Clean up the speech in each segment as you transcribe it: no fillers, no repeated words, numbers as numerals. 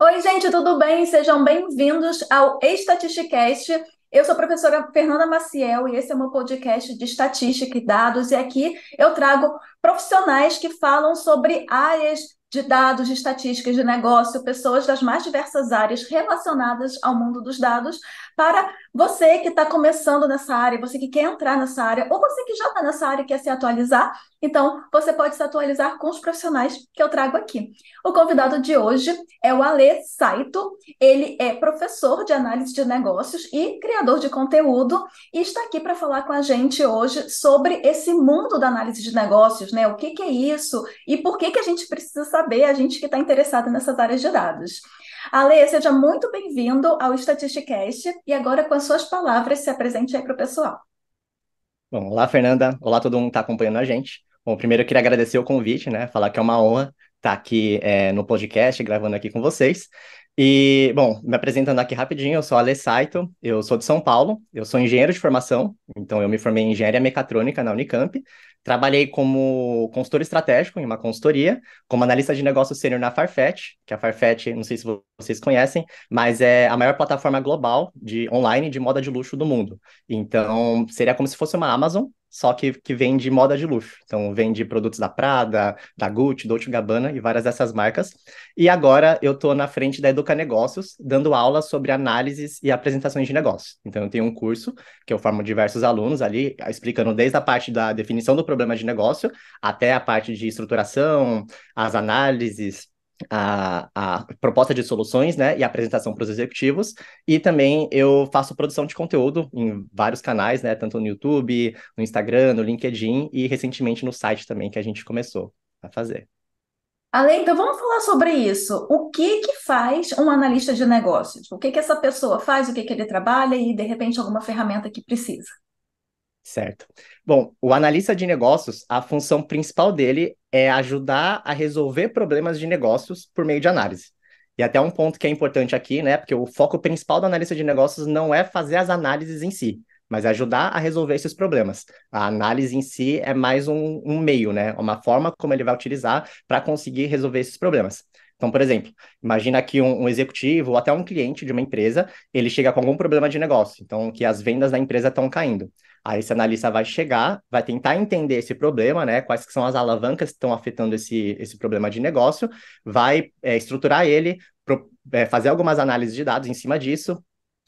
Oi, gente, tudo bem? Sejam bem-vindos ao Estatisticast. Eu sou a professora Fernanda Maciel e esse é o meu podcast de estatística e dados. E aqui eu trago profissionais que falam sobre áreas de dados, de estatísticas, de negócio, pessoas das mais diversas áreas relacionadas ao mundo dos dados, para você que está começando nessa área, você que quer entrar nessa área, ou você que já está nessa área e quer se atualizar. Então, você pode se atualizar com os profissionais que eu trago aqui. O convidado de hoje é o Ale Saito. Ele é professor de análise de negócios e criador de conteúdo e está aqui para falar com a gente hoje sobre esse mundo da análise de negócios, né? O que que é isso e por que que a gente precisa saber, a gente que está interessado nessas áreas de dados. Ale, seja muito bem-vindo ao Statisticast e agora, com as suas palavras, se apresente aí para o pessoal. Bom, olá, Fernanda. Olá, todo mundo que está acompanhando a gente. Bom, primeiro eu queria agradecer o convite, né? Falar que é uma honra estar aqui no podcast, gravando aqui com vocês. E, bom, me apresentando aqui rapidinho, eu sou Ale Saito, eu sou de São Paulo, eu sou engenheiro de formação, então eu me formei em engenharia mecatrônica na Unicamp. Trabalhei como consultor estratégico em uma consultoria, como analista de negócios sênior na Farfetch, que a Farfetch, não sei se vocês conhecem, mas é a maior plataforma global de online de moda de luxo do mundo. Então, seria como se fosse uma Amazon, só que vende moda de luxo. Então, vende produtos da Prada, da Gucci, Dolce Gabbana e várias dessas marcas. E agora eu estou na frente da Educa Negócios, dando aulas sobre análises e apresentações de negócios. Então, eu tenho um curso que eu formo diversos alunos ali, explicando desde a parte da definição do problema de negócio até a parte de estruturação, as análises, a proposta de soluções, né, e a apresentação para os executivos. E também eu faço produção de conteúdo em vários canais, né, tanto no YouTube, no Instagram, no LinkedIn e recentemente no site também que a gente começou a fazer. Ale, então vamos falar sobre isso. O que que faz um analista de negócios? O que que essa pessoa faz, o que que ele trabalha e, de repente, alguma ferramenta que precisa? Certo. Bom, o analista de negócios, a função principal dele é ajudar a resolver problemas de negócios por meio de análise. E até um ponto que é importante aqui, né? Porque o foco principal do analista de negócios não é fazer as análises em si, mas é ajudar a resolver esses problemas. A análise em si é mais um meio, né? Uma forma como ele vai utilizar para conseguir resolver esses problemas. Então, por exemplo, imagina que um executivo ou até um cliente de uma empresa, ele chega com algum problema de negócio, então que as vendas da empresa estão caindo. Aí esse analista vai chegar, vai tentar entender esse problema, né? Quais que são as alavancas que estão afetando esse problema de negócio, vai estruturar ele, fazer algumas análises de dados em cima disso,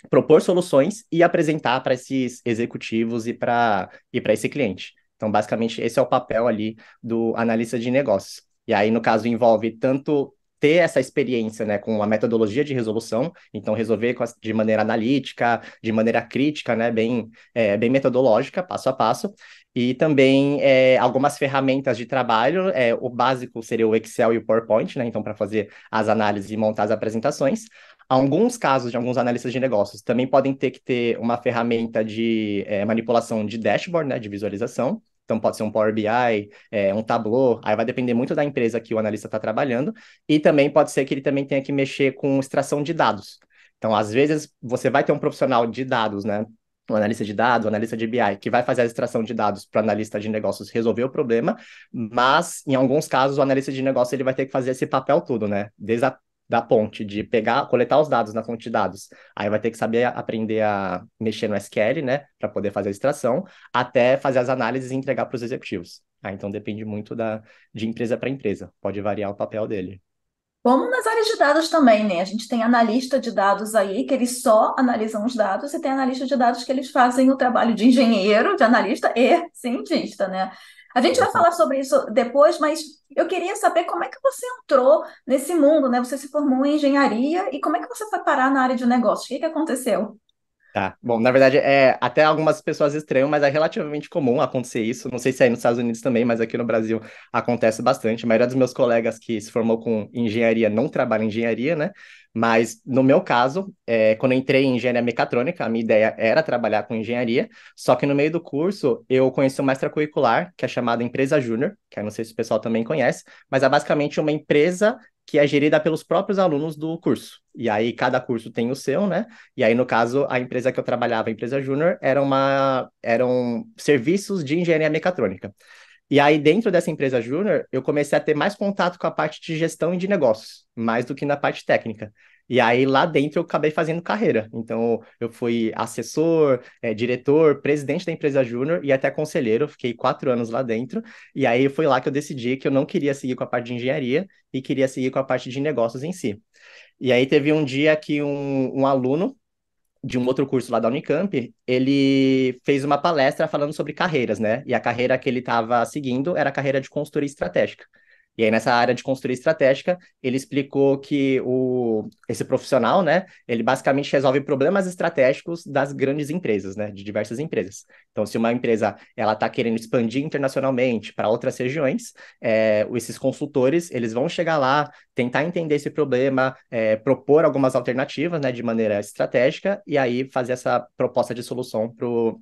propor soluções e apresentar para esses executivos e para esse cliente. Então, basicamente, esse é o papel ali do analista de negócios. E aí, no caso, envolve tanto ter essa experiência, né, com a metodologia de resolução, então resolver de maneira analítica, de maneira crítica, né, bem metodológica, passo a passo, e também algumas ferramentas de trabalho, o básico seria o Excel e o PowerPoint, né, então para fazer as análises e montar as apresentações. Alguns casos de alguns analistas de negócios também podem ter que ter uma ferramenta de manipulação de dashboard, né, de visualização. Então, pode ser um Power BI, um Tableau, aí vai depender muito da empresa que o analista está trabalhando. E também pode ser que ele também tenha que mexer com extração de dados. Então, às vezes, você vai ter um profissional de dados, né? Um analista de dados, um analista de BI, que vai fazer a extração de dados para o analista de negócios resolver o problema, mas, em alguns casos, o analista de negócio ele vai ter que fazer esse papel todo, né? Desde a da ponte, de pegar, coletar os dados na fonte de dados. Aí vai ter que saber aprender a mexer no SQL, né, para poder fazer a extração, até fazer as análises e entregar para os executivos. Então depende muito de empresa para empresa, pode variar o papel dele. Como nas áreas de dados também, né? A gente tem analista de dados aí, que eles só analisam os dados, e tem analista de dados que eles fazem o trabalho de engenheiro, de analista e cientista, né? A gente vai falar sobre isso depois, mas eu queria saber como é que você entrou nesse mundo, né? Você se formou em engenharia e como é que você foi parar na área de negócios? O que que aconteceu? Tá. Bom, na verdade, até algumas pessoas estranham, mas é relativamente comum acontecer isso. Não sei se é aí nos Estados Unidos também, mas aqui no Brasil acontece bastante. A maioria dos meus colegas que se formou com engenharia não trabalha em engenharia, né? Mas no meu caso, quando eu entrei em engenharia mecatrônica, a minha ideia era trabalhar com engenharia, só que no meio do curso eu conheci uma extracurricular, que é chamada Empresa Júnior, que eu não sei se o pessoal também conhece, mas é basicamente uma empresa que é gerida pelos próprios alunos do curso. E aí cada curso tem o seu, né? E aí, no caso, a empresa que eu trabalhava, a empresa Júnior, eram serviços de engenharia mecatrônica. E aí, dentro dessa empresa júnior, eu comecei a ter mais contato com a parte de gestão e de negócios, mais do que na parte técnica. E aí, lá dentro, eu acabei fazendo carreira. Então, eu fui assessor, diretor, presidente da empresa júnior e até conselheiro. Fiquei 4 anos lá dentro. E aí, foi lá que eu decidi que eu não queria seguir com a parte de engenharia e queria seguir com a parte de negócios em si. E aí, teve um dia que um aluno de um outro curso lá da Unicamp, ele fez uma palestra falando sobre carreiras, né? E a carreira que ele estava seguindo era a carreira de consultoria estratégica. E aí, nessa área de consultoria estratégica, ele explicou que esse profissional, né, ele basicamente resolve problemas estratégicos das grandes empresas, né, de diversas empresas. Então, se uma empresa ela está querendo expandir internacionalmente para outras regiões, esses consultores, eles vão chegar lá, tentar entender esse problema, propor algumas alternativas, né, de maneira estratégica, e aí fazer essa proposta de solução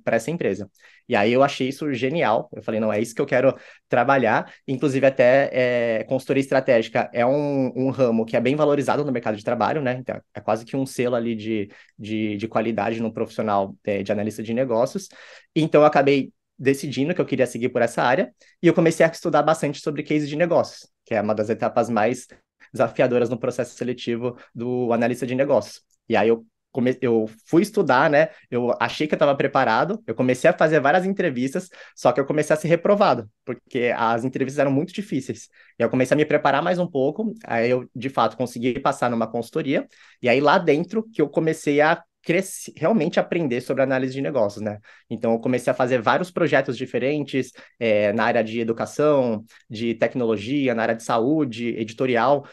para essa empresa. E aí eu achei isso genial. Eu falei, não, é isso que eu quero trabalhar. Inclusive, até consultoria estratégica é um ramo que é bem valorizado no mercado de trabalho, né? Então, é quase que um selo ali de qualidade no profissional de analista de negócios. Então, eu acabei decidindo que eu queria seguir por essa área e eu comecei a estudar bastante sobre case de negócios, que é uma das etapas mais desafiadoras no processo seletivo do analista de negócios. E aí eu fui estudar, né? Eu achei que eu estava preparado, eu comecei a fazer várias entrevistas, só que eu comecei a ser reprovado, porque as entrevistas eram muito difíceis. E eu comecei a me preparar mais um pouco, aí eu, de fato, consegui passar numa consultoria, e aí lá dentro que eu comecei a crescer, realmente aprender sobre análise de negócios, né? Então, eu comecei a fazer vários projetos diferentes, na área de educação, de tecnologia, na área de saúde, editorial.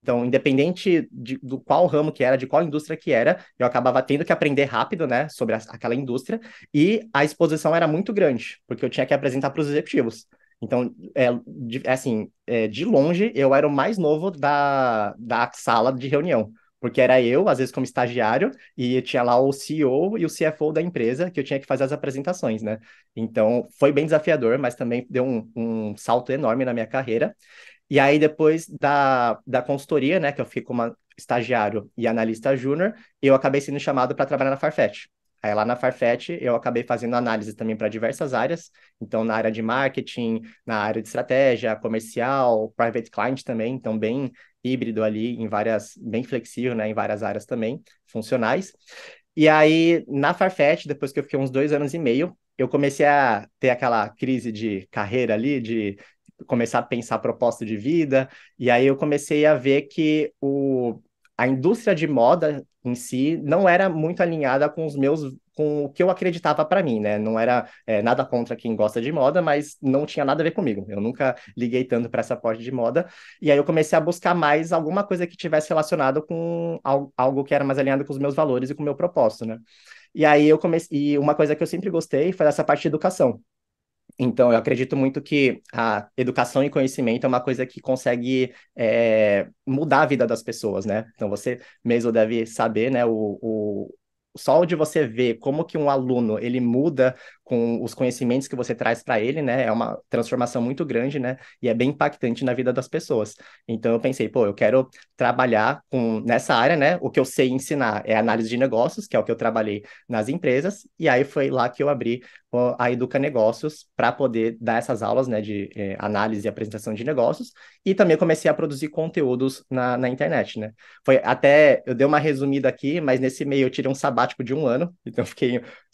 Então, independente do qual ramo que era, de qual indústria que era, eu acabava tendo que aprender rápido, né, sobre aquela indústria, e a exposição era muito grande, porque eu tinha que apresentar para os executivos. Então, de longe, eu era o mais novo da sala de reunião, porque era eu, às vezes como estagiário, e tinha lá o CEO e o CFO da empresa, que eu tinha que fazer as apresentações, né? Então, foi bem desafiador, mas também deu um salto enorme na minha carreira. E aí, depois da consultoria, né, que eu fiquei como estagiário e analista júnior, eu acabei sendo chamado para trabalhar na Farfetch. Aí, lá na Farfetch, eu acabei fazendo análise também para diversas áreas. Então, na área de marketing, na área de estratégia, comercial, private client também. Então, bem híbrido ali, bem flexível, né, em várias áreas também, funcionais. E aí, na Farfetch, depois que eu fiquei uns 2 anos e meio, eu comecei a ter aquela crise de carreira ali, de começar a pensar proposta de vida, e aí eu comecei a ver que a indústria de moda em si não era muito alinhada com o que eu acreditava para mim, né? Não era nada contra quem gosta de moda, mas não tinha nada a ver comigo. Eu nunca liguei tanto para essa parte de moda, e aí eu comecei a buscar mais alguma coisa que tivesse relacionado com algo que era mais alinhado com os meus valores e com o meu propósito, né? E aí eu comecei, e uma coisa que eu sempre gostei foi essa parte de educação. Então, eu acredito muito que a educação e conhecimento é uma coisa que consegue mudar a vida das pessoas, né? Então, você mesmo deve saber, né? Só de você ver como que um aluno ele muda com os conhecimentos que você traz para ele, né? É uma transformação muito grande, né? E é bem impactante na vida das pessoas. Então, eu pensei, pô, eu quero trabalhar nessa área, né? O que eu sei ensinar é análise de negócios, que é o que eu trabalhei nas empresas. E aí foi lá que eu abri a Educa Negócios para poder dar essas aulas, né, de análise e apresentação de negócios, e também comecei a produzir conteúdos na internet, né. Eu dei uma resumida aqui, mas nesse meio eu tirei um sabático de 1 ano, então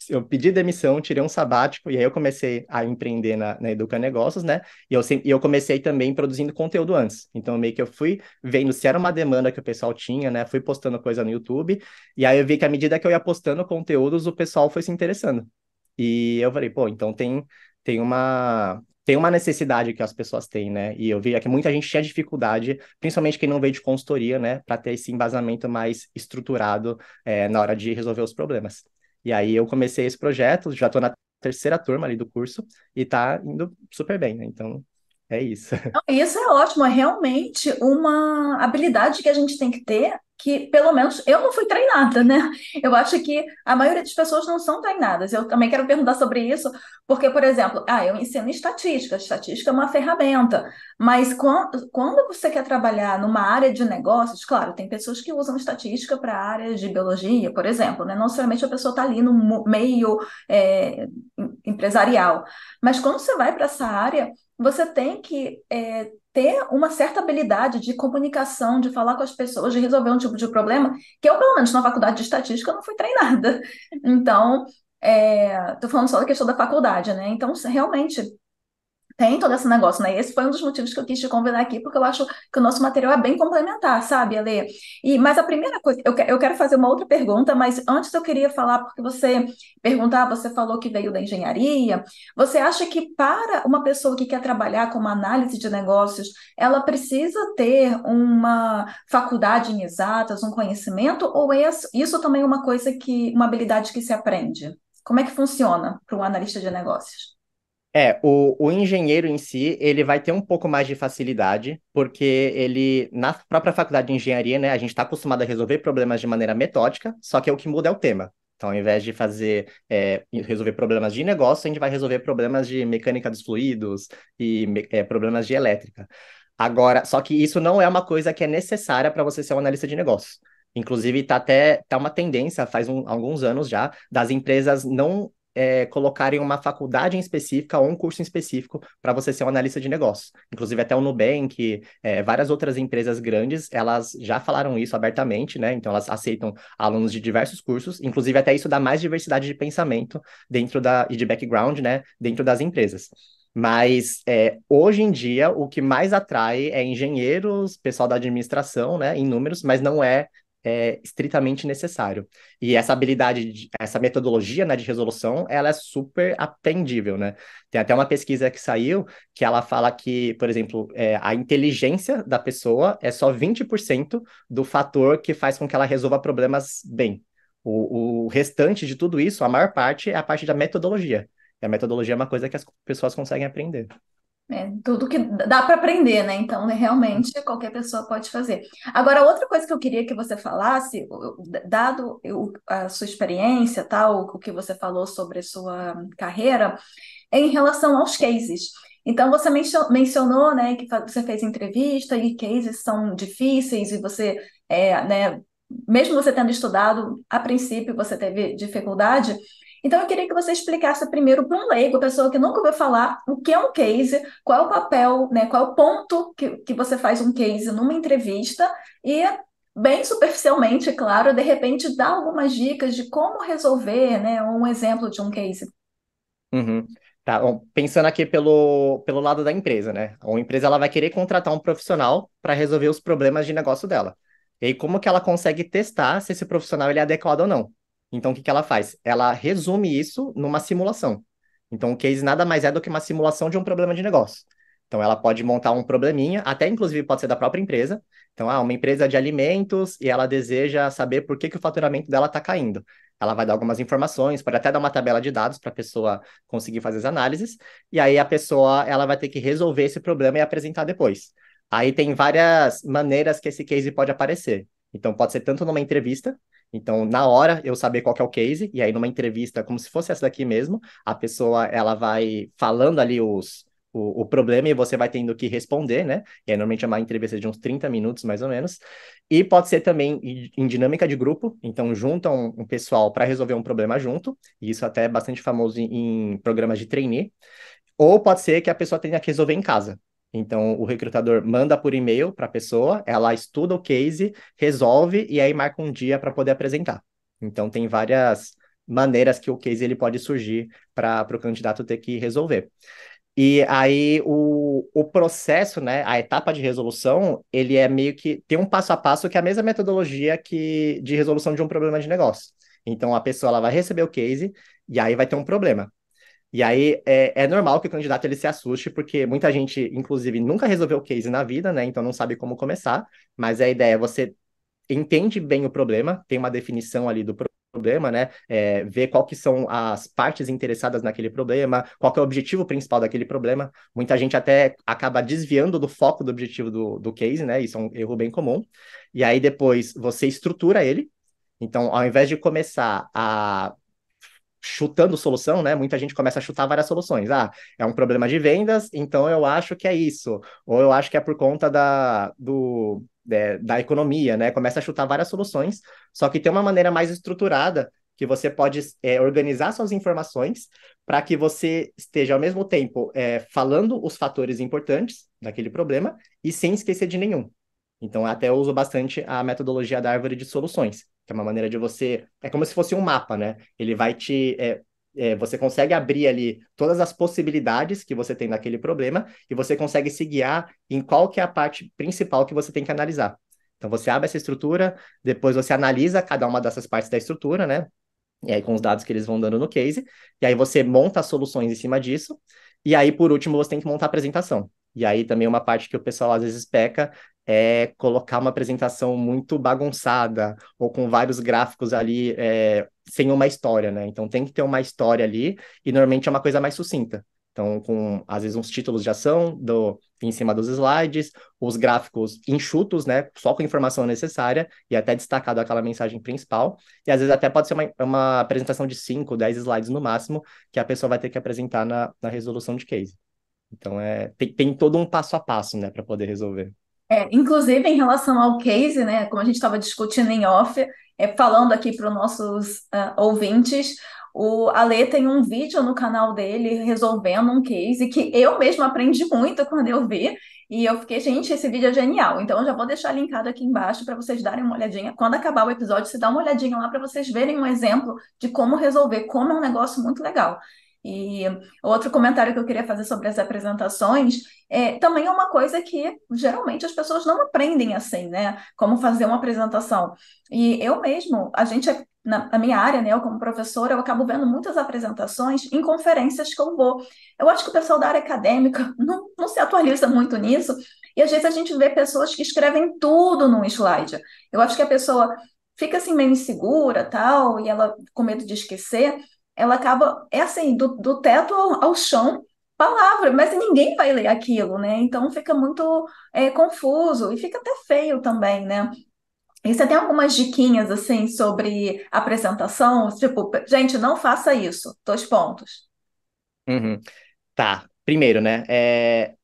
eu pedi demissão, tirei um sabático, e aí eu comecei a empreender na Educa Negócios, né, e eu comecei também produzindo conteúdo antes, então meio que eu fui vendo se era uma demanda que o pessoal tinha, né, fui postando coisa no YouTube, e aí eu vi que à medida que eu ia postando conteúdos, o pessoal foi se interessando. E eu falei, pô, então tem uma necessidade que as pessoas têm, né? E eu vi que muita gente tinha dificuldade, principalmente quem não veio de consultoria, né, para ter esse embasamento mais estruturado na hora de resolver os problemas. E aí eu comecei esse projeto, já estou na terceira turma ali do curso e tá indo super bem, né? Então é isso. Não, isso é ótimo, é realmente uma habilidade que a gente tem que ter, que pelo menos eu não fui treinada, né? Eu acho que a maioria das pessoas não são treinadas. Eu também quero perguntar sobre isso, porque, por exemplo, eu ensino estatística, estatística é uma ferramenta, mas quando você quer trabalhar numa área de negócios, claro, tem pessoas que usam estatística para áreas de biologia, por exemplo, né? Não necessariamente a pessoa está ali no meio. empresarial. Mas quando você vai para essa área, você tem que ter uma certa habilidade de comunicação, de falar com as pessoas, de resolver um tipo de problema, que eu, pelo menos na faculdade de estatística, não fui treinada. Então, estou falando só da questão da faculdade, né? Então, realmente tem todo esse negócio, né? Esse foi um dos motivos que eu quis te convidar aqui, porque eu acho que o nosso material é bem complementar, sabe, Ale? Mas a primeira coisa, eu quero fazer uma outra pergunta, mas antes eu queria falar, porque você falou que veio da engenharia, você acha que para uma pessoa que quer trabalhar com uma análise de negócios, ela precisa ter uma faculdade em exatas, um conhecimento, ou isso também é uma habilidade que se aprende? Como é que funciona para um analista de negócios? O engenheiro em si, ele vai ter um pouco mais de facilidade, porque ele, na própria faculdade de engenharia, né, a gente está acostumado a resolver problemas de maneira metódica, só que o que muda é o tema. Então, ao invés de resolver problemas de negócio, a gente vai resolver problemas de mecânica dos fluidos e problemas de elétrica. Agora, só que isso não é uma coisa que é necessária para você ser um analista de negócios. Inclusive, tá uma tendência, alguns anos já, das empresas não colocarem uma faculdade em específica ou um curso em específico para você ser um analista de negócios. Inclusive, até o Nubank, várias outras empresas grandes, elas já falaram isso abertamente, né? Então, elas aceitam alunos de diversos cursos, inclusive até isso dá mais diversidade de pensamento e de background, né? Dentro das empresas. Mas hoje em dia o que mais atrai é engenheiros, pessoal da administração, né, em números, mas não é estritamente necessário. E essa habilidade, essa metodologia, né, de resolução, ela é super aprendível, né? Tem até uma pesquisa que saiu que ela fala que, por exemplo, a inteligência da pessoa é só 20% do fator que faz com que ela resolva problemas bem. O restante de tudo isso, a maior parte, é a parte da metodologia. E a metodologia é uma coisa que as pessoas conseguem aprender. Tudo que dá para aprender, né? Então, né, realmente, qualquer pessoa pode fazer. Agora, outra coisa que eu queria que você falasse, dado a sua experiência, tal, o que você falou sobre a sua carreira, é em relação aos cases. Então, você mencionou, né, que você fez entrevista e cases são difíceis e você, né, mesmo você tendo estudado, a princípio você teve dificuldade. Então, eu queria que você explicasse primeiro para um leigo, pessoa que nunca ouviu falar, o que é um case, qual é o papel, né, qual é o ponto que você faz um case numa entrevista e, bem superficialmente, claro, de repente dá algumas dicas de como resolver, né, um exemplo de um case. Uhum. Tá, bom, pensando aqui pelo lado da empresa, né? A empresa ela vai querer contratar um profissional para resolver os problemas de negócio dela. E aí, como que ela consegue testar se esse profissional ele é adequado ou não? Então, o que que ela faz? Ela resume isso numa simulação. Então, o case nada mais é do que uma simulação de um problema de negócio. Então, ela pode montar um probleminha, até inclusive pode ser da própria empresa. Então, uma empresa de alimentos e ela deseja saber por que que o faturamento dela está caindo. Ela vai dar algumas informações, pode até dar uma tabela de dados para a pessoa conseguir fazer as análises, e aí a pessoa ela vai ter que resolver esse problema e apresentar depois. Aí tem várias maneiras que esse case pode aparecer. Então pode ser tanto numa entrevista, então na hora eu saber qual que é o case, e aí numa entrevista, como se fosse essa daqui mesmo, a pessoa ela vai falando ali o problema e você vai tendo que responder, né? E aí, normalmente é uma entrevista de uns 30 minutos, mais ou menos. E pode ser também em dinâmica de grupo, então juntam um pessoal para resolver um problema junto, e isso até é bastante famoso em programas de trainee. Ou pode ser que a pessoa tenha que resolver em casa. Então, o recrutador manda por e-mail para a pessoa, ela estuda o case, resolve e aí marca um dia para poder apresentar. Então, tem várias maneiras que o case ele pode surgir para o candidato ter que resolver. E aí o processo, né, a etapa de resolução, ele é meio que tem um passo a passo que é a mesma metodologia que de resolução de um problema de negócio. Então a pessoa ela vai receber o case e aí vai ter um problema. E aí é normal que o candidato ele se assuste, porque muita gente, inclusive, nunca resolveu o case na vida, né? Então não sabe como começar. Mas a ideia é você entende bem o problema, tem uma definição ali do problema, né? Ver qual que são as partes interessadas naquele problema, qual que é o objetivo principal daquele problema. Muita gente até acaba desviando do foco do objetivo do case, né? Isso é um erro bem comum. E aí depois você estrutura ele. Então, ao invés de começar a chutando solução, né? Muita gente começa a chutar várias soluções. Ah, é um problema de vendas, então eu acho que é isso. Ou eu acho que é por conta da economia, né? Começa a chutar várias soluções, só que tem uma maneira mais estruturada que você pode organizar suas informações para que você esteja, ao mesmo tempo, falando os fatores importantes daquele problema e sem esquecer de nenhum. Então, até eu uso bastante a metodologia da árvore de soluções, que é uma maneira de você... É como se fosse um mapa, né? Ele vai te... você consegue abrir ali todas as possibilidades que você tem naquele problema e você consegue se guiar em qual que é a parte principal que você tem que analisar. Então, você abre essa estrutura, depois você analisa cada uma dessas partes da estrutura, né? E aí, com os dados que eles vão dando no case, e aí você monta as soluções em cima disso, e aí, por último, você tem que montar a apresentação. E aí, também uma parte que o pessoal às vezes peca é colocar uma apresentação muito bagunçada, ou com vários gráficos ali, sem uma história, né? Então, tem que ter uma história ali, e normalmente é uma coisa mais sucinta. Então, com, às vezes, uns títulos de ação em cima dos slides, os gráficos enxutos, né? Só com a informação necessária, e até destacado aquela mensagem principal. E às vezes até pode ser uma apresentação de 5, 10 slides no máximo, que a pessoa vai ter que apresentar na resolução de case. Então, tem todo um passo a passo, né, para poder resolver. Inclusive, em relação ao case, né, como a gente estava discutindo em off, falando aqui para os nossos ouvintes, o Ale tem um vídeo no canal dele resolvendo um case que eu mesma aprendi muito quando eu vi, e eu fiquei, gente, esse vídeo é genial. Então, eu já vou deixar linkado aqui embaixo para vocês darem uma olhadinha. Quando acabar o episódio, você dá uma olhadinha lá para vocês verem um exemplo de como resolver, como é um negócio muito legal. E outro comentário que eu queria fazer sobre as apresentações também é uma coisa que geralmente as pessoas não aprendem assim, né? Como fazer uma apresentação. E eu mesmo, a gente, na minha área, né? Eu como professora, eu acabo vendo muitas apresentações em conferências que eu vou. Eu acho que o pessoal da área acadêmica não se atualiza muito nisso, e às vezes a gente vê pessoas que escrevem tudo num slide. Eu acho que a pessoa fica assim meio insegura, tal, e ela com medo de esquecer, ela acaba, é assim, do teto ao chão, palavra, mas ninguém vai ler aquilo, né? Então fica muito confuso e fica até feio também, né? E você tem algumas diquinhas, assim, sobre apresentação? Tipo, gente, não faça isso. Dois pontos. Uhum. Tá, primeiro, né?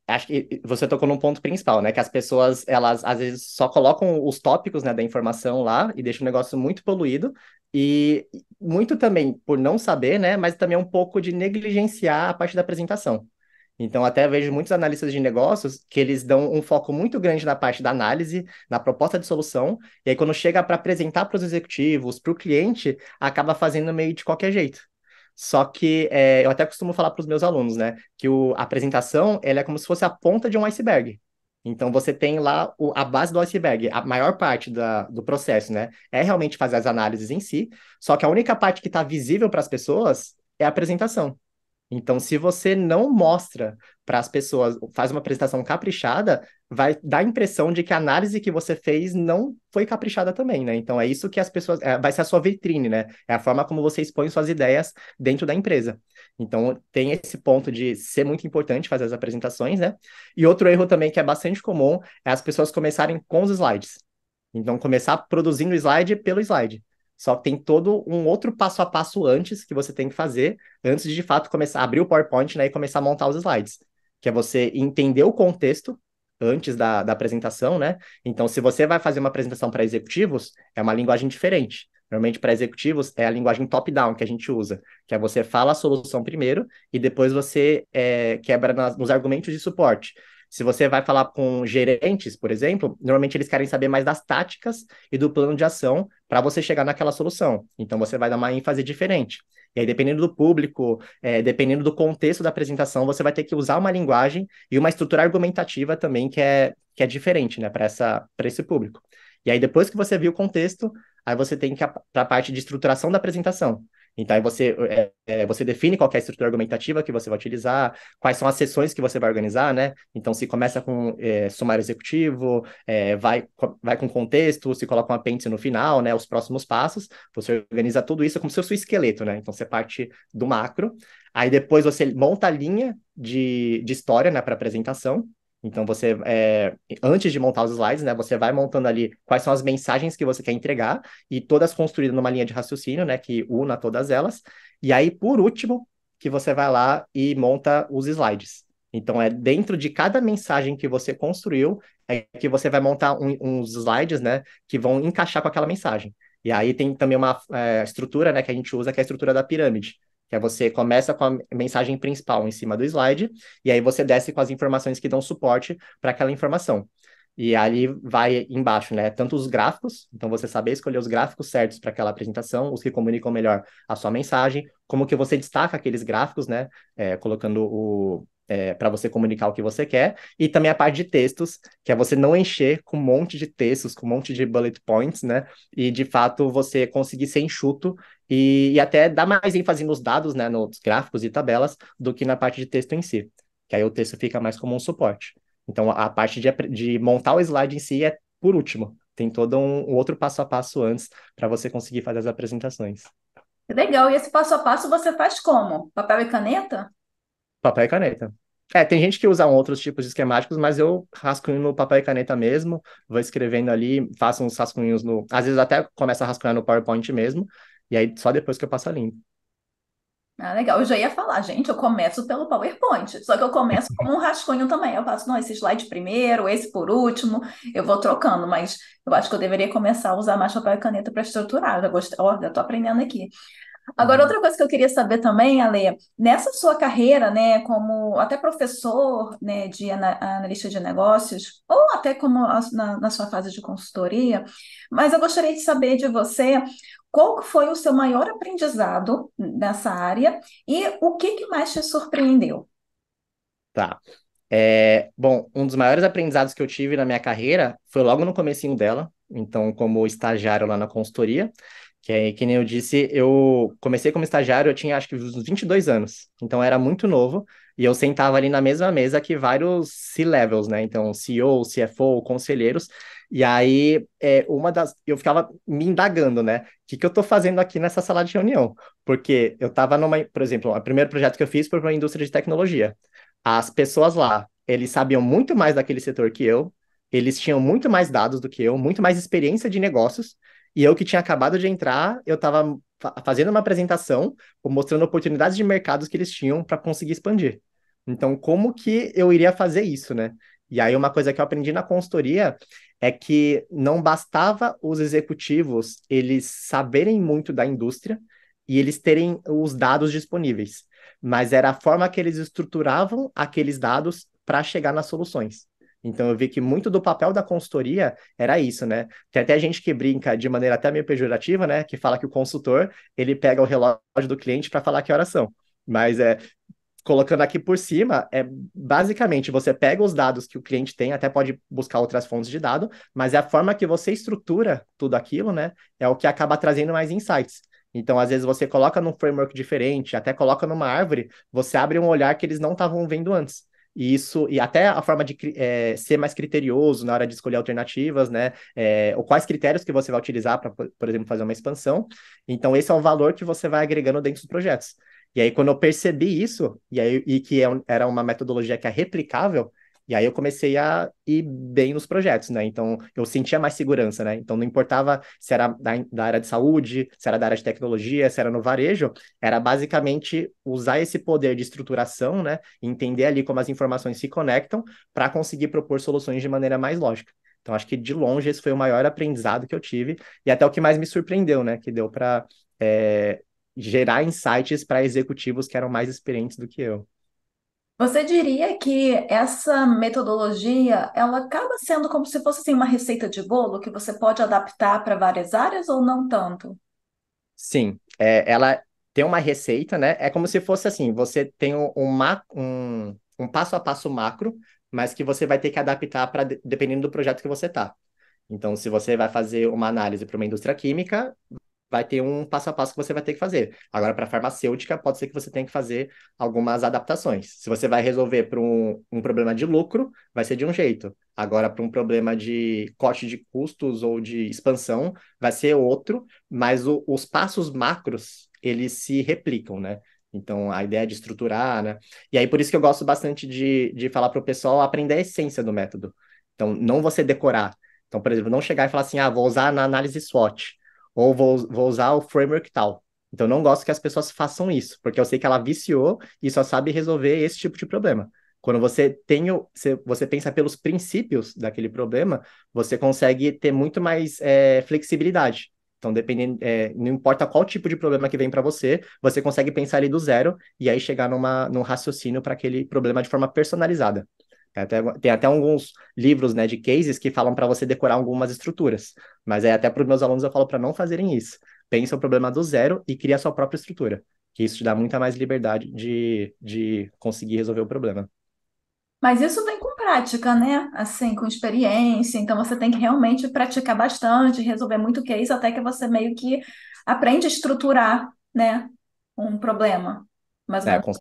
Acho que você tocou num ponto principal, né? Que as pessoas, elas às vezes só colocam os tópicos, né, da informação lá e deixam o negócio muito poluído. E muito também por não saber, né? Mas também um pouco de negligenciar a parte da apresentação. Então, até vejo muitos analistas de negócios que eles dão um foco muito grande na parte da análise, na proposta de solução, e aí quando chega para apresentar para os executivos, para o cliente, acaba fazendo meio de qualquer jeito. Só que eu até costumo falar para os meus alunos, né, que a apresentação ela é como se fosse a ponta de um iceberg. Então, você tem lá a base do iceberg, a maior parte do processo, né, é realmente fazer as análises em si, só que a única parte que está visível para as pessoas é a apresentação. Então, se você não mostra para as pessoas, faz uma apresentação caprichada, vai dar a impressão de que a análise que você fez não foi caprichada também, né? Então, é isso que as pessoas. Vai ser a sua vitrine, né? É a forma como você expõe suas ideias dentro da empresa. Então, tem esse ponto de ser muito importante fazer as apresentações, né? E outro erro também que é bastante comum é as pessoas começarem com os slides. Então, começar produzindo o slide pelo slide. Só que tem todo um outro passo a passo antes que você tem que fazer, antes de fato começar a abrir o PowerPoint, né, e começar a montar os slides. Que é você entender o contexto antes da apresentação, né? Então, se você vai fazer uma apresentação para executivos, é uma linguagem diferente. Normalmente, para executivos, é a linguagem top-down que a gente usa, que é você fala a solução primeiro e depois você quebra nos argumentos de suporte. Se você vai falar com gerentes, por exemplo, normalmente eles querem saber mais das táticas e do plano de ação para você chegar naquela solução. Então, você vai dar uma ênfase diferente. E aí, dependendo do público, dependendo do contexto da apresentação, você vai ter que usar uma linguagem e uma estrutura argumentativa também que é diferente, né, para esse público. E aí, depois que você viu o contexto, aí você tem que ir para a parte de estruturação da apresentação. Então, aí você define qual que é a estrutura argumentativa que você vai utilizar, quais são as sessões que você vai organizar, né? Então, se começa com sumário executivo, vai com contexto, se coloca um apêndice no final, né? Os próximos passos, você organiza tudo isso como se fosse o esqueleto, né? Então, você parte do macro, aí depois você monta a linha de história, né, para apresentação. Então, antes de montar os slides, né, você vai montando ali quais são as mensagens que você quer entregar, e todas construídas numa linha de raciocínio, né, que una todas elas. E aí, por último, que você vai lá e monta os slides. Então, é dentro de cada mensagem que você construiu, é que você vai montar uns slides, né, que vão encaixar com aquela mensagem. E aí tem também uma estrutura, né, que a gente usa, que é a estrutura da pirâmide, que é você começa com a mensagem principal em cima do slide, e aí você desce com as informações que dão suporte para aquela informação. E ali vai embaixo, né? Tanto os gráficos, então você saber escolher os gráficos certos para aquela apresentação, os que comunicam melhor a sua mensagem, como que você destaca aqueles gráficos, né? Colocando para você comunicar o que você quer, e também a parte de textos, que é você não encher com um monte de textos, com um monte de bullet points, né? E de fato você conseguir ser enxuto e até dar mais ênfase nos dados, né? Nos gráficos e tabelas, do que na parte de texto em si. Que aí o texto fica mais como um suporte. Então, a parte de montar o slide em si é por último. Tem todo um outro passo a passo antes para você conseguir fazer as apresentações. Legal, e esse passo a passo você faz como? Papel e caneta? Papel e caneta. Tem gente que usa outros tipos de esquemáticos, mas eu rascunho no papel e caneta mesmo, vou escrevendo ali, faço uns rascunhos no. Às vezes até começo a rascunhar no PowerPoint mesmo, e aí só depois que eu passo a limpo. Ah, legal. Eu já ia falar, gente, eu começo pelo PowerPoint, só que eu começo como um rascunho também. Eu faço, não, esse slide primeiro, esse por último, eu vou trocando, mas eu acho que eu deveria começar a usar mais papel e caneta para estruturar. Eu já gostei, ó, já tô aprendendo aqui. Agora, Uhum. outra coisa que eu queria saber também, Ale, nessa sua carreira, né, como até professor, né, de analista de negócios, ou até como na sua fase de consultoria, mas eu gostaria de saber de você qual que foi o seu maior aprendizado nessa área e o que que mais te surpreendeu? Tá. Bom, um dos maiores aprendizados que eu tive na minha carreira foi logo no comecinho dela, então como estagiário lá na consultoria, que nem eu disse, eu comecei como estagiário, eu tinha acho que uns 22 anos, então era muito novo, e eu sentava ali na mesma mesa que vários C-levels, né, então CEO, CFO, conselheiros, e aí eu ficava me indagando, né, o que que eu tô fazendo aqui nessa sala de reunião? Porque eu tava por exemplo, o primeiro projeto que eu fiz foi para uma indústria de tecnologia. As pessoas lá, eles sabiam muito mais daquele setor que eu, eles tinham muito mais dados do que eu, muito mais experiência de negócios, e eu que tinha acabado de entrar, eu estava fazendo uma apresentação, mostrando oportunidades de mercados que eles tinham para conseguir expandir. Então, como que eu iria fazer isso, né? E aí, uma coisa que eu aprendi na consultoria é que não bastava os executivos eles saberem muito da indústria e eles terem os dados disponíveis, mas era a forma que eles estruturavam aqueles dados para chegar nas soluções. Então eu vi que muito do papel da consultoria era isso, né? Tem até gente que brinca de maneira até meio pejorativa, né? Que fala que o consultor, ele pega o relógio do cliente para falar que horas são. Mas colocando aqui por cima, basicamente você pega os dados que o cliente tem, até pode buscar outras fontes de dado, mas é a forma que você estrutura tudo aquilo, né? É o que acaba trazendo mais insights. Então, às vezes, você coloca num framework diferente, até coloca numa árvore, você abre um olhar que eles não estavam vendo antes. E até a forma de ser mais criterioso na hora de escolher alternativas, né? Ou quais critérios que você vai utilizar para, por exemplo, fazer uma expansão. Então, esse é o valor que você vai agregando dentro dos projetos. E aí, quando eu percebi isso, e que era uma metodologia que é replicável, e aí eu comecei a ir bem nos projetos, né? Então, eu sentia mais segurança, né? Então, não importava se era da área de saúde, se era da área de tecnologia, se era no varejo, era basicamente usar esse poder de estruturação, né? Entender ali como as informações se conectam para conseguir propor soluções de maneira mais lógica. Então, acho que de longe esse foi o maior aprendizado que eu tive e até o que mais me surpreendeu, né? Que deu para gerar insights para executivos que eram mais experientes do que eu. Você diria que essa metodologia, ela acaba sendo como se fosse assim, uma receita de bolo que você pode adaptar para várias áreas ou não tanto? Sim, ela tem uma receita, né? É como se fosse assim, você tem um passo a passo macro, mas que você vai ter que adaptar para dependendo do projeto que você tá. Então, se você vai fazer uma análise para uma indústria química, vai ter um passo a passo que você vai ter que fazer. Agora, para farmacêutica, pode ser que você tenha que fazer algumas adaptações. Se você vai resolver para um problema de lucro, vai ser de um jeito. Agora, para um problema de corte de custos ou de expansão, vai ser outro, mas os passos macros, eles se replicam, né? Então, a ideia de estruturar, né? E aí, por isso que eu gosto bastante de falar para o pessoal aprender a essência do método. Então, não você decorar. Então, por exemplo, não chegar e falar assim, vou usar na análise SWOT ou vou usar o framework tal. Então, não gosto que as pessoas façam isso, porque eu sei que ela viciou e só sabe resolver esse tipo de problema. Quando você pensa pelos princípios daquele problema, você consegue ter muito mais flexibilidade. Então, dependendo, não importa qual tipo de problema que vem para você, você consegue pensar ali do zero e aí chegar num raciocínio para aquele problema de forma personalizada. Tem até alguns livros, né, de cases que falam para você decorar algumas estruturas, mas aí até para os meus alunos eu falo para não fazerem isso. Pensa o problema do zero e cria a sua própria estrutura, que isso te dá muita mais liberdade de conseguir resolver o problema. Mas isso vem com prática, né? Assim, com experiência. Então você tem que realmente praticar bastante, resolver muito case, até que você meio que aprende a estruturar, né, um problema. Mais ou É, menos.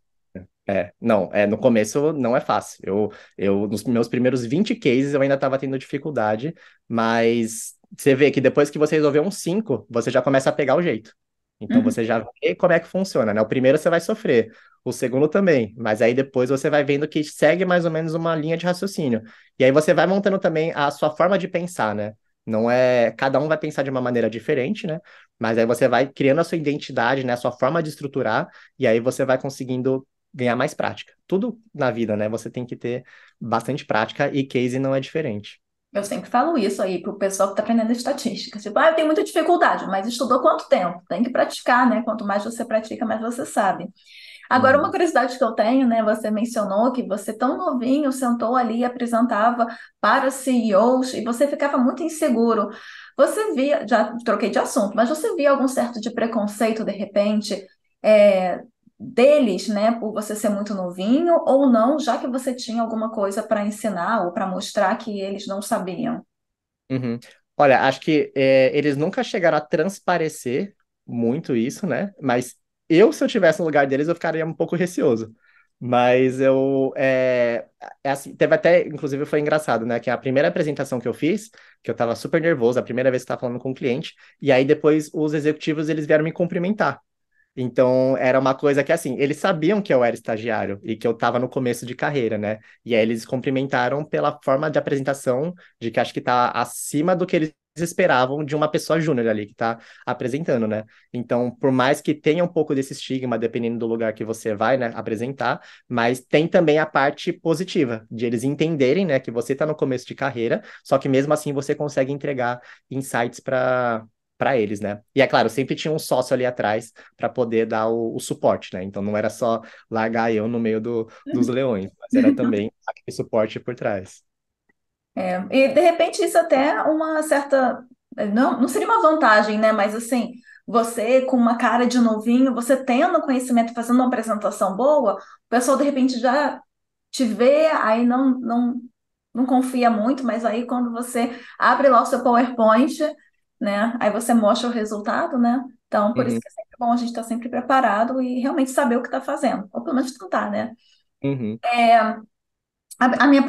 não, no começo não é fácil. Nos meus primeiros 20 cases eu ainda estava tendo dificuldade, mas você vê que depois que você resolveu uns 5, você já começa a pegar o jeito. Então Uhum. você já vê como é que funciona, né? O primeiro você vai sofrer, o segundo também, mas aí depois você vai vendo que segue mais ou menos uma linha de raciocínio. E aí você vai montando também a sua forma de pensar, né? Não é, cada um vai pensar de uma maneira diferente, né? Mas aí você vai criando a sua identidade, né? A sua forma de estruturar, e aí você vai conseguindo ganhar mais prática. Tudo na vida, né? Você tem que ter bastante prática e case não é diferente. Eu sempre falo isso aí pro pessoal que está aprendendo estatística. Tipo, eu tenho muita dificuldade, mas estudou quanto tempo? Tem que praticar, né? Quanto mais você pratica, mais você sabe. Agora, uma Uhum. curiosidade que eu tenho, né? Você mencionou que você, tão novinho, sentou ali e apresentava para CEOs e você ficava muito inseguro. Você via, já troquei de assunto, mas você via algum certo de preconceito, de repente, é, deles, né, por você ser muito novinho, ou não, já que você tinha alguma coisa para ensinar ou para mostrar que eles não sabiam? Uhum. Olha, acho que eles nunca chegaram a transparecer muito isso, né? Mas se eu tivesse no lugar deles, eu ficaria um pouco receoso. Mas assim, teve até, inclusive foi engraçado, né? Que a primeira apresentação que eu fiz, que eu tava super nervoso, a primeira vez que eu tava falando com o cliente, e aí depois os executivos, eles vieram me cumprimentar. Então, era uma coisa que, assim, eles sabiam que eu era estagiário e que eu estava no começo de carreira, né? E aí eles cumprimentaram pela forma de apresentação, de que acho que está acima do que eles esperavam de uma pessoa júnior ali que está apresentando, né? Então, por mais que tenha um pouco desse estigma, dependendo do lugar que você vai, né, apresentar, mas tem também a parte positiva, de eles entenderem, né, que você está no começo de carreira, só que mesmo assim você consegue entregar insights para eles, né? E é claro, sempre tinha um sócio ali atrás para poder dar o suporte, né? Então não era só largar eu no meio dos leões, mas era também aquele suporte por trás. E de repente isso até é uma certa, não seria uma vantagem, né? Mas assim, você com uma cara de novinho, você tendo conhecimento, fazendo uma apresentação boa, o pessoal de repente já te vê, aí não confia muito, mas aí quando você abre lá o seu PowerPoint, né? Aí você mostra o resultado, né? Então, por isso Uhum, que é sempre bom a gente estar sempre preparado e realmente saber o que está fazendo, ou pelo menos tentar, né? uhum. A minha,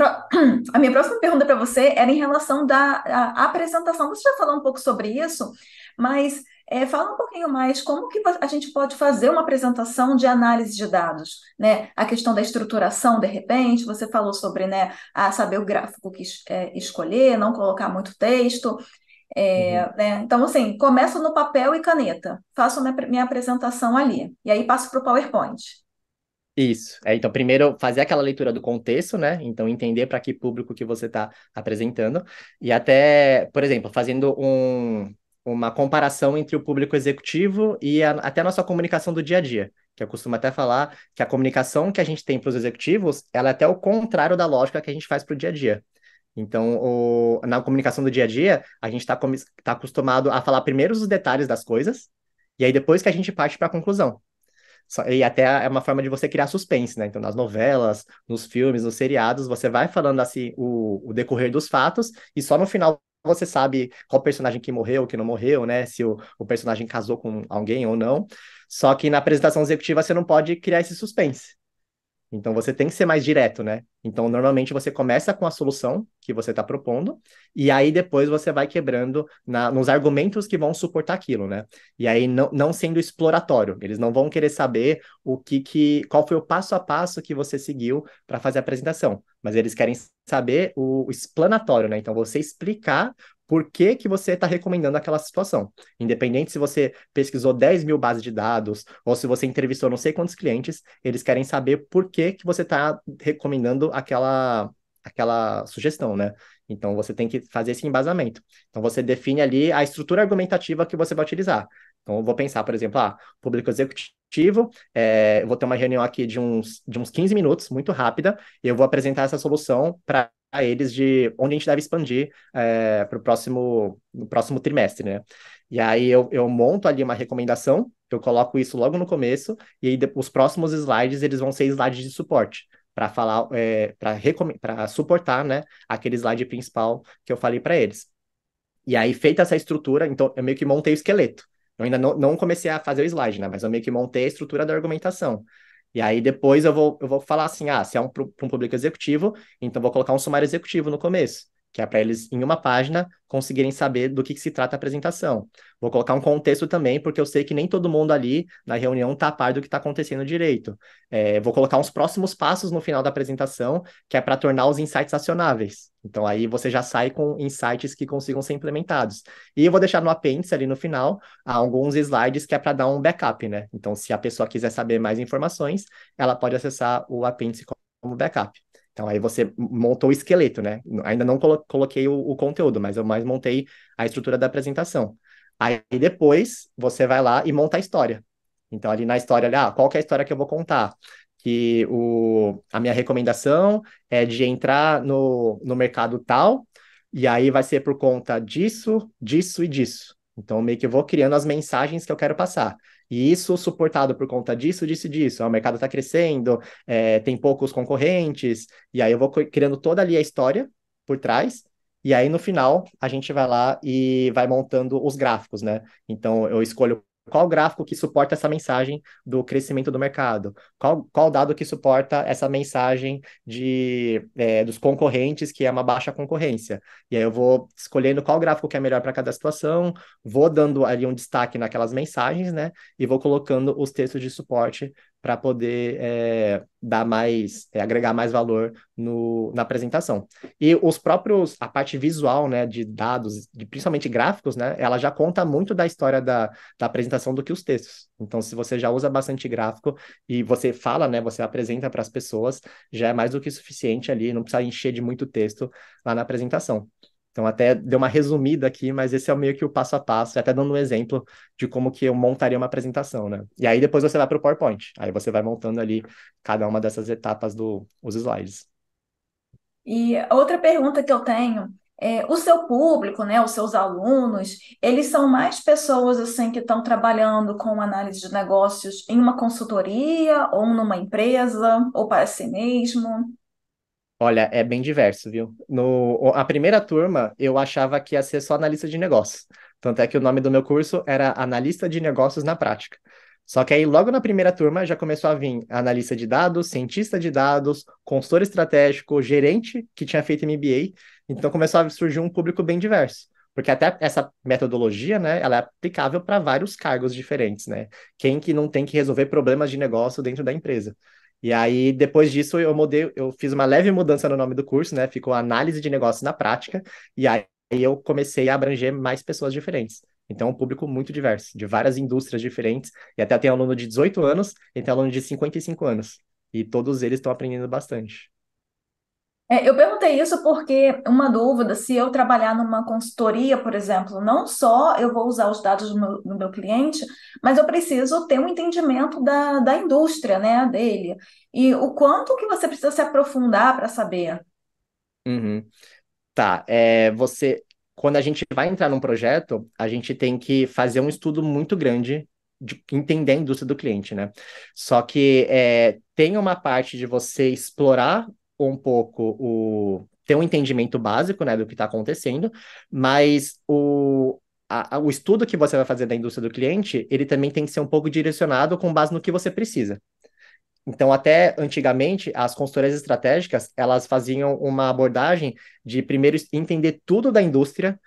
a minha próxima pergunta para você era em relação à apresentação. Você já falou um pouco sobre isso, mas fala um pouquinho mais como que a gente pode fazer uma apresentação de análise de dados, né? A questão da estruturação, de repente, você falou sobre, né, saber o gráfico que escolher, não colocar muito texto, Uhum. né? Então, assim, começo no papel e caneta, faço minha apresentação ali, e aí passo para o PowerPoint. Isso. Então, primeiro, fazer aquela leitura do contexto, né? Então, entender para que público que você está apresentando. E até, por exemplo, fazendo uma comparação entre o público executivo e até a nossa comunicação do dia a dia. Que eu costumo até falar que a comunicação que a gente tem para os executivos, ela é até o contrário da lógica que a gente faz para o dia a dia. Então, na comunicação do dia a dia, a gente está tá acostumado a falar primeiro os detalhes das coisas, e aí depois que a gente parte para a conclusão. E até é uma forma de você criar suspense, né? Então, nas novelas, nos filmes, nos seriados, você vai falando assim o decorrer dos fatos, e só no final você sabe qual personagem que morreu, que não morreu, né? Se o personagem casou com alguém ou não. Só que na apresentação executiva você não pode criar esse suspense. Então você tem que ser mais direto, né? Então normalmente você começa com a solução que você está propondo e aí depois você vai quebrando nos argumentos que vão suportar aquilo, né? E aí não sendo exploratório, eles não vão querer saber qual foi o passo a passo que você seguiu para fazer a apresentação, mas eles querem saber o explanatório, né? Então você explicar por que que você está recomendando aquela situação. Independente se você pesquisou 10 mil bases de dados ou se você entrevistou não sei quantos clientes, eles querem saber por que que você está recomendando aquela sugestão, né? Então, você tem que fazer esse embasamento. Então, você define ali a estrutura argumentativa que você vai utilizar. Então, eu vou pensar, por exemplo, público executivo, eu vou ter uma reunião aqui de uns 15 minutos, muito rápida, e eu vou apresentar essa solução para eles de onde a gente deve expandir para no próximo trimestre, né? E aí eu monto ali uma recomendação, eu coloco isso logo no começo, e aí os próximos slides, eles vão ser slides de suporte, para falar, para suportar, né, aquele slide principal que eu falei para eles. E aí, feita essa estrutura, então eu meio que montei o esqueleto. Eu ainda não comecei a fazer o slide, né? Mas eu meio que montei a estrutura da argumentação. E aí depois eu vou falar assim, se é pra um público executivo, então eu vou colocar um sumário executivo no começo, que é para eles, em uma página, conseguirem saber do que se trata a apresentação. Vou colocar um contexto também, porque eu sei que nem todo mundo ali na reunião está a par do que está acontecendo direito. Vou colocar uns próximos passos no final da apresentação, que é para tornar os insights acionáveis. Então aí você já sai com insights que consigam ser implementados. E eu vou deixar no apêndice ali no final alguns slides que é para dar um backup, né? Então, se a pessoa quiser saber mais informações, ela pode acessar o apêndice como backup. Então, aí você montou o esqueleto, né? Ainda não coloquei o conteúdo, mas eu mais montei a estrutura da apresentação. Aí depois você vai lá e monta a história. Então, ali na história, qual que é a história que eu vou contar? Que a minha recomendação é de entrar no mercado tal, e aí vai ser por conta disso, disso e disso. Então, meio que eu vou criando as mensagens que eu quero passar. E isso suportado por conta disso, disso e disso. O mercado está crescendo, tem poucos concorrentes, e aí eu vou criando toda ali a história por trás, e aí no final a gente vai lá e vai montando os gráficos, né? Então eu escolho qual gráfico que suporta essa mensagem do crescimento do mercado, qual dado que suporta essa mensagem dos concorrentes, que é uma baixa concorrência. E aí eu vou escolhendo qual gráfico que é melhor para cada situação, vou dando ali um destaque naquelas mensagens, né? E vou colocando os textos de suporte para poder agregar mais valor na apresentação. E a parte visual, né, de dados, principalmente gráficos, né, ela já conta muito da história da apresentação do que os textos. Então, se você já usa bastante gráfico e você fala, né, você apresenta para as pessoas, já é mais do que suficiente ali, não precisa encher de muito texto lá na apresentação. Então, até deu uma resumida aqui, mas esse é meio que o passo a passo, até dando um exemplo de como que eu montaria uma apresentação, né? E aí depois você vai para o PowerPoint. Aí você vai montando ali cada uma dessas etapas os slides. E outra pergunta que eu tenho é, o seu público, né, os seus alunos, eles são mais pessoas assim que estão trabalhando com análise de negócios em uma consultoria ou numa empresa ou para si mesmo? Olha, é bem diverso, viu? A primeira turma, eu achava que ia ser só analista de negócios. Tanto é que o nome do meu curso era Analista de Negócios na Prática. Só que aí, logo na primeira turma, já começou a vir analista de dados, cientista de dados, consultor estratégico, gerente que tinha feito MBA. Então, começou a surgir um público bem diverso. Porque até essa metodologia, né, ela é aplicável para vários cargos diferentes, né? Quem que não tem que resolver problemas de negócio dentro da empresa? E aí, depois disso, eu fiz uma leve mudança no nome do curso, né? Ficou Análise de Negócios na Prática, e aí eu comecei a abranger mais pessoas diferentes. Então, é um público muito diverso, de várias indústrias diferentes, e até tem aluno de 18 anos e tem aluno de 55 anos. E todos eles estão aprendendo bastante. É, eu perguntei isso porque uma dúvida, se eu trabalhar numa consultoria, por exemplo, não só eu vou usar os dados do meu cliente, mas eu preciso ter um entendimento da indústria, né, dele. E o quanto que você precisa se aprofundar para saber. Uhum. Tá, quando a gente vai entrar num projeto, a gente tem que fazer um estudo muito grande de entender a indústria do cliente, né? Só que tem uma parte de você explorar um pouco ter um entendimento básico, né, do que está acontecendo, mas o estudo que você vai fazer da indústria do cliente, ele também tem que ser um pouco direcionado com base no que você precisa. Então, até antigamente, as consultorias estratégicas, elas faziam uma abordagem de primeiro entender tudo da indústria,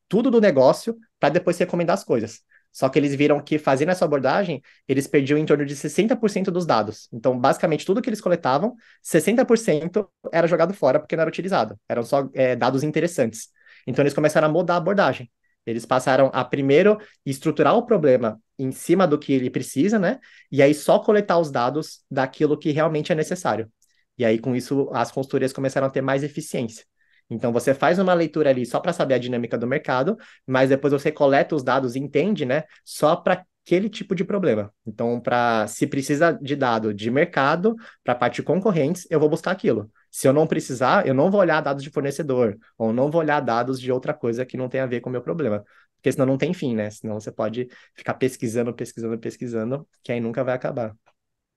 tudo do negócio, para depois recomendar as coisas. Só que eles viram que fazendo essa abordagem, eles perdiam em torno de 60% dos dados. Então, basicamente, tudo que eles coletavam, 60% era jogado fora porque não era utilizado. Eram só dados interessantes. Então, eles começaram a mudar a abordagem. Eles passaram a primeiro estruturar o problema em cima do que ele precisa, né? E aí só coletar os dados daquilo que realmente é necessário. E aí, com isso, as consultorias começaram a ter mais eficiência. Então, você faz uma leitura ali só para saber a dinâmica do mercado, mas depois você coleta os dados e entende, né, só para aquele tipo de problema. Então, se precisa de dado de mercado, para a parte de concorrentes, eu vou buscar aquilo. Se eu não precisar, eu não vou olhar dados de fornecedor, ou não vou olhar dados de outra coisa que não tem a ver com o meu problema. Porque senão não tem fim, né? Senão você pode ficar pesquisando, pesquisando, pesquisando, que aí nunca vai acabar.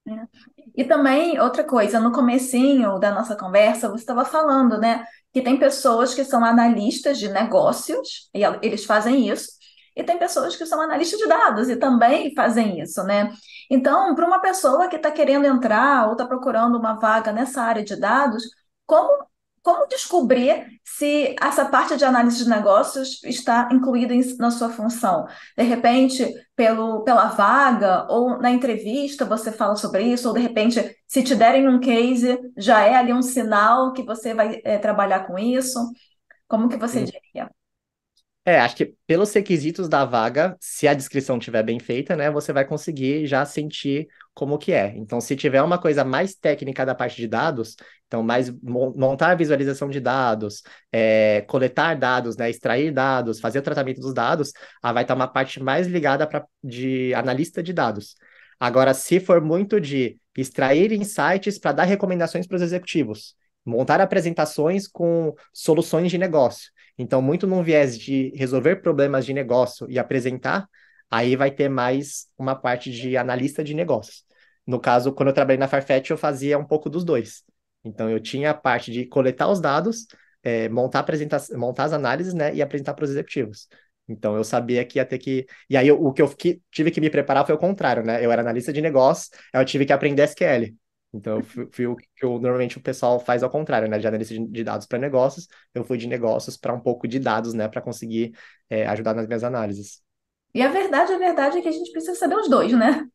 Né? E também, outra coisa, no comecinho da nossa conversa, você estava falando, né, que tem pessoas que são analistas de negócios, e eles fazem isso, e tem pessoas que são analistas de dados e também fazem isso, né? Então, para uma pessoa que está querendo entrar ou está procurando uma vaga nessa área de dados, como, como descobrir se essa parte de análise de negócios está incluída na sua função? De repente, pela vaga ou na entrevista você fala sobre isso, ou de repente, se te derem um case, já é ali um sinal que você vai trabalhar com isso? Como que você diria? Acho que pelos requisitos da vaga, se a descrição tiver bem feita, né, você vai conseguir já sentir como que é. Então, se tiver uma coisa mais técnica da parte de dados, então mais montar visualização de dados, coletar dados, né, extrair dados, fazer o tratamento dos dados, vai estar uma parte mais ligada de analista de dados. Agora, se for muito de extrair insights para dar recomendações para os executivos, montar apresentações com soluções de negócio. Então, muito num viés de resolver problemas de negócio e apresentar, aí vai ter mais uma parte de analista de negócios. No caso, quando eu trabalhei na Farfetch, eu fazia um pouco dos dois. Então, eu tinha a parte de coletar os dados, montar as análises, né, e apresentar para os executivos. Então, eu sabia que ia ter que. E aí, o que eu tive que me preparar foi o contrário, né? Eu era analista de negócios, aí eu tive que aprender SQL. Então, eu fui o que normalmente o pessoal faz ao contrário, né? De analista de dados para negócios, eu fui de negócios para um pouco de dados, né? Para conseguir ajudar nas minhas análises. E a verdade é que a gente precisa saber os dois, né?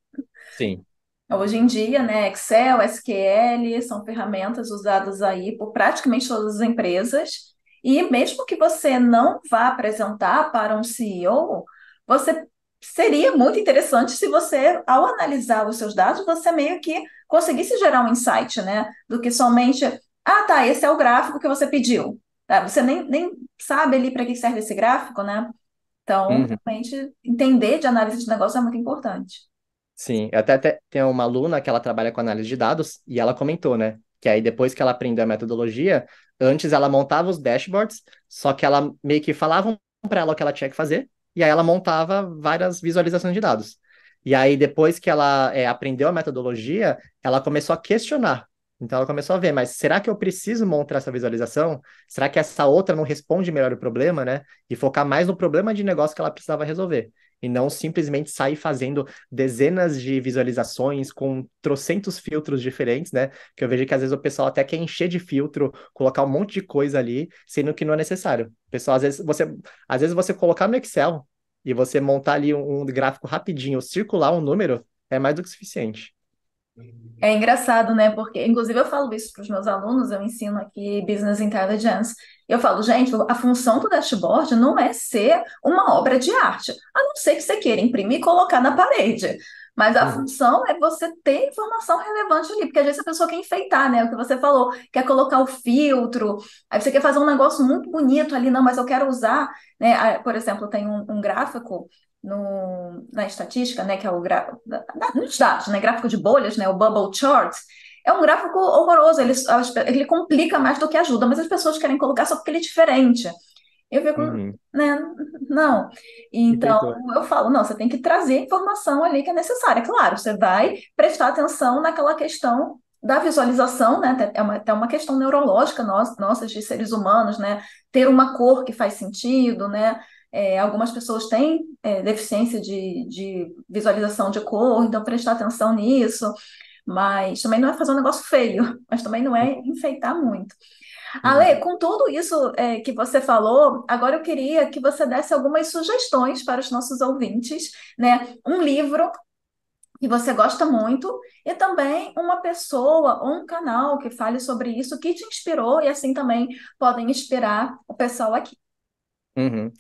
Sim. Hoje em dia, né, Excel, SQL são ferramentas usadas aí por praticamente todas as empresas. E mesmo que você não vá apresentar para um CEO, você seria muito interessante se você, ao analisar os seus dados, você meio que conseguisse gerar um insight, né? Do que somente, ah, tá, esse é o gráfico que você pediu. Tá? Você nem sabe ali para que serve esse gráfico, né? Então, Uhum. realmente, entender de análise de negócio é muito importante. Sim, eu até tenho uma aluna que ela trabalha com análise de dados e ela comentou, né? Que aí depois que ela aprendeu a metodologia, antes ela montava os dashboards, só que ela meio que falavam para ela o que ela tinha que fazer, e aí ela montava várias visualizações de dados. E aí depois que ela aprendeu a metodologia, ela começou a questionar. Então ela começou a ver, mas será que eu preciso montar essa visualização? Será que essa outra não responde melhor o problema, né? E focar mais no problema de negócio que ela precisava resolver. E não simplesmente sair fazendo dezenas de visualizações com trocentos filtros diferentes, né? Que eu vejo que às vezes o pessoal até quer encher de filtro, colocar um monte de coisa ali, sendo que não é necessário. O pessoal, às vezes você colocar no Excel e você montar ali um gráfico rapidinho, circular um número, é mais do que suficiente. É engraçado, né? Porque, inclusive, eu falo isso para os meus alunos, eu ensino aqui Business Intelligence. Eu falo, gente, a função do dashboard não é ser uma obra de arte, a não ser que você queira imprimir e colocar na parede. Mas a Uhum. função é você ter informação relevante ali, porque às vezes a pessoa quer enfeitar, né? O que você falou, quer colocar o filtro, aí você quer fazer um negócio muito bonito ali, não, mas eu quero usar, né? Por exemplo, tem um gráfico na estatística, né, que é nos dados, né, gráfico de bolhas, né, o bubble chart, é um gráfico horroroso, ele complica mais do que ajuda, mas as pessoas querem colocar só porque ele é diferente. Eu fico, Uhum. né, não. Então, Enfeitou. eu falo, não, você tem que trazer a informação ali que é necessária. Claro, você vai prestar atenção naquela questão da visualização, né, até uma questão neurológica nossa, de seres humanos, né, ter uma cor que faz sentido, né, algumas pessoas têm deficiência de visualização de cor, então prestar atenção nisso, mas também não é fazer um negócio feio, mas também não é enfeitar muito. Ale, Uhum. com tudo isso que você falou, agora eu queria que você desse algumas sugestões para os nossos ouvintes, né? Um livro que você gosta muito e também uma pessoa ou um canal que fale sobre isso, que te inspirou e assim também podem inspirar o pessoal aqui. Uhum.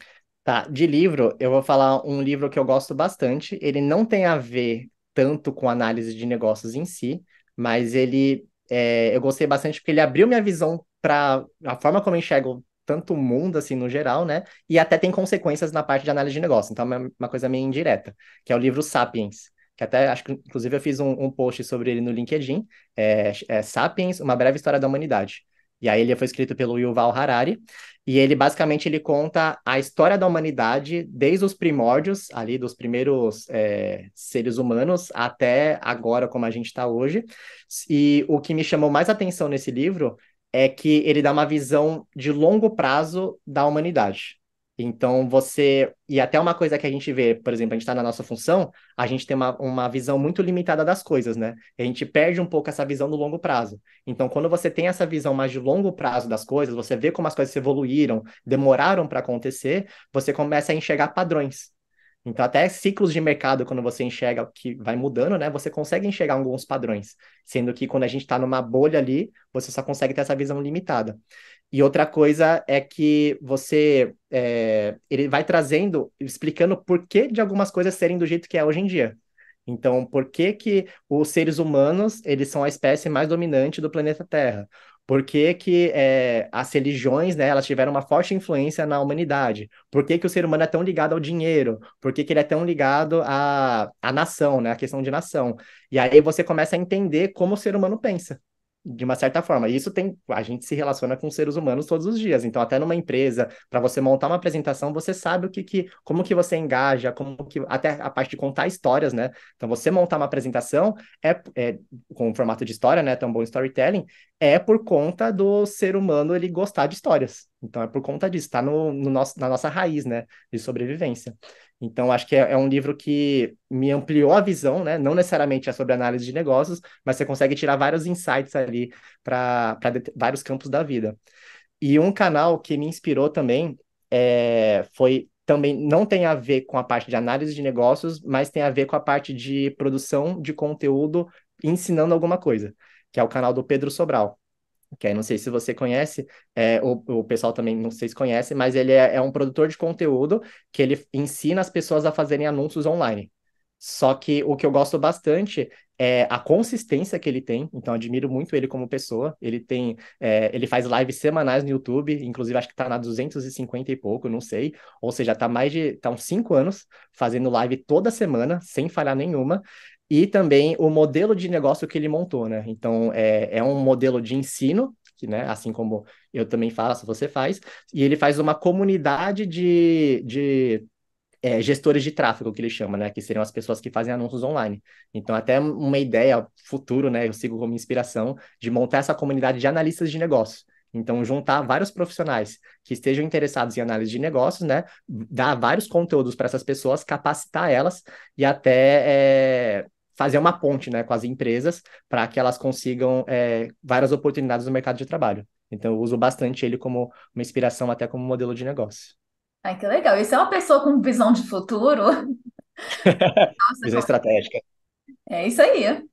Tá, de livro, eu vou falar um livro que eu gosto bastante. Ele não tem a ver tanto com análise de negócios em si, mas eu gostei bastante porque ele abriu minha visão para a forma como eu enxergo tanto o mundo, assim, no geral, né? E até tem consequências na parte de análise de negócio. Então, é uma coisa meio indireta, que é o livro Sapiens, que até, acho que, inclusive, eu fiz um post sobre ele no LinkedIn, Sapiens, Uma Breve História da Humanidade. E aí ele foi escrito pelo Yuval Harari, e ele, basicamente, ele conta a história da humanidade desde os primórdios, ali, dos primeiros seres humanos, até agora, como a gente está hoje. E o que me chamou mais atenção nesse livro é que ele dá uma visão de longo prazo da humanidade. Então, e até uma coisa que a gente vê, por exemplo, a gente está na nossa função, a gente tem uma visão muito limitada das coisas, né? E a gente perde um pouco essa visão do longo prazo. Então, quando você tem essa visão mais de longo prazo das coisas, você vê como as coisas evoluíram, demoraram para acontecer, você começa a enxergar padrões. Então, até ciclos de mercado, quando você enxerga que vai mudando, né? Você consegue enxergar alguns padrões. Sendo que quando a gente está numa bolha ali, você só consegue ter essa visão limitada. E outra coisa é que ele vai trazendo, explicando por que de algumas coisas serem do jeito que é hoje em dia. Então, por que que os seres humanos, eles são a espécie mais dominante do planeta Terra? Por que que as religiões, né, elas tiveram uma forte influência na humanidade? Por que que o ser humano é tão ligado ao dinheiro? Por que que ele é tão ligado à nação, né, à questão de nação? E aí você começa a entender como o ser humano pensa, de uma certa forma. E isso a gente se relaciona com seres humanos todos os dias. Então, até numa empresa, para você montar uma apresentação, você sabe como que você engaja, até a parte de contar histórias, né? Então, você montar uma apresentação com o formato de história, né? Tão bom storytelling, é por conta do ser humano ele gostar de histórias. Então, é por conta disso, está na nossa raiz, né? De sobrevivência. Então, acho que é um livro que me ampliou a visão, né? Não necessariamente é sobre análise de negócios, mas você consegue tirar vários insights ali para vários campos da vida. E um canal que me inspirou também foi também não tem a ver com a parte de análise de negócios, mas tem a ver com a parte de produção de conteúdo ensinando alguma coisa, que é o canal do Pedro Sobral. Que aí não sei se você conhece, o pessoal também não sei se conhece, mas ele é um produtor de conteúdo que ele ensina as pessoas a fazerem anúncios online. Só que o que eu gosto bastante é a consistência que ele tem, então admiro muito ele como pessoa. Ele faz lives semanais no YouTube, inclusive acho que tá na 250 e pouco, não sei. Ou seja, tá uns 5 anos fazendo live toda semana, sem falhar nenhuma. E também o modelo de negócio que ele montou, né? Então, é um modelo de ensino, que, né, assim como eu também faço, você faz, e ele faz uma comunidade de gestores de tráfego, que ele chama, né? Que seriam as pessoas que fazem anúncios online. Então, até uma ideia futuro, né? Eu sigo como inspiração de montar essa comunidade de analistas de negócio. Então, juntar vários profissionais que estejam interessados em análise de negócios, né? Dar vários conteúdos para essas pessoas, capacitar elas e até fazer uma ponte, né, com as empresas para que elas consigam várias oportunidades no mercado de trabalho. Então, eu uso bastante ele como uma inspiração, até como modelo de negócio. Ai, que legal. Isso é uma pessoa com visão de futuro. Nossa, Visão estratégica. é isso aí.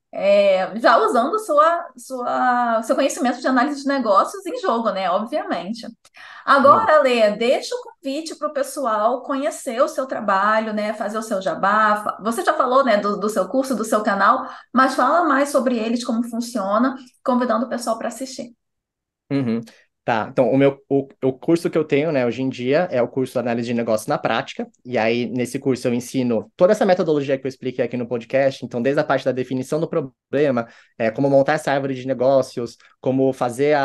Já usando seu conhecimento de análise de negócios em jogo, né? Obviamente. Hum. Agora, Lê, deixa o convite para o pessoal conhecer o seu trabalho, né? Fazer o seu jabá. Você já falou, né, do seu curso, do seu canal, mas fala mais sobre eles, como funciona, convidando o pessoal para assistir. Uhum. Tá, então o curso que eu tenho, né, hoje em dia é o curso Análise de Negócios na Prática, e aí nesse curso eu ensino toda essa metodologia que eu expliquei aqui no podcast, então desde a parte da definição do problema, como montar essa árvore de negócios, como fazer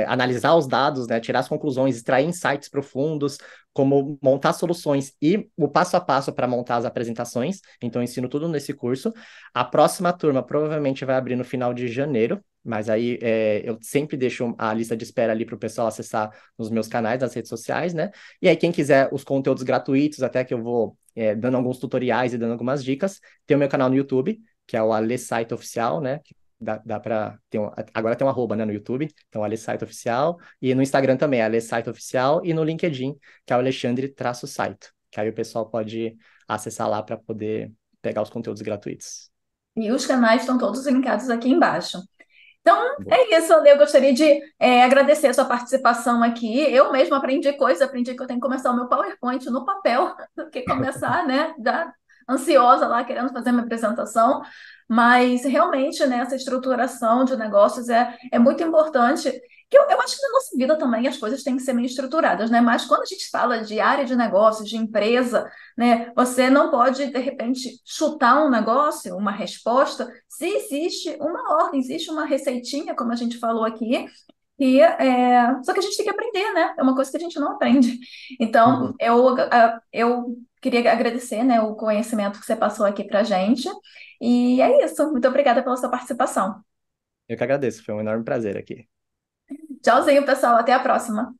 analisar os dados, né, tirar as conclusões, extrair insights profundos, como montar soluções e o passo a passo para montar as apresentações. Então, eu ensino tudo nesse curso. A próxima turma provavelmente vai abrir no final de janeiro, mas aí eu sempre deixo a lista de espera ali para o pessoal acessar nos meus canais, nas redes sociais, né? E aí, quem quiser os conteúdos gratuitos, até que eu vou dando alguns tutoriais e dando algumas dicas, tem o meu canal no YouTube, que é o Ale Site Oficial, né? Dá para ter agora tem um arroba, né, no YouTube, então Alessite Oficial, e no Instagram também, Alessite Oficial, e no LinkedIn, que é o Alexandre-Saito, que aí o pessoal pode acessar lá para poder pegar os conteúdos gratuitos. E os canais estão todos linkados aqui embaixo. Então, Boa. é isso, Ale. Eu gostaria de agradecer a sua participação aqui. Eu mesma aprendi coisas, aprendi que eu tenho que começar o meu PowerPoint no papel, do que começar, né? Já ansiosa lá, querendo fazer minha apresentação. Mas realmente, né, essa estruturação de negócios é muito importante. Que eu acho que na nossa vida também as coisas têm que ser meio estruturadas, né? Mas quando a gente fala de área de negócios, de empresa, né, você não pode, de repente, chutar um negócio, uma resposta, se existe uma ordem, existe uma receitinha, como a gente falou aqui, só que a gente tem que aprender, né? É uma coisa que a gente não aprende. Então, Uhum. eu queria agradecer, né, o conhecimento que você passou aqui para gente. E é isso. Muito obrigada pela sua participação. Eu que agradeço, foi um enorme prazer aqui. Tchauzinho, pessoal. Até a próxima.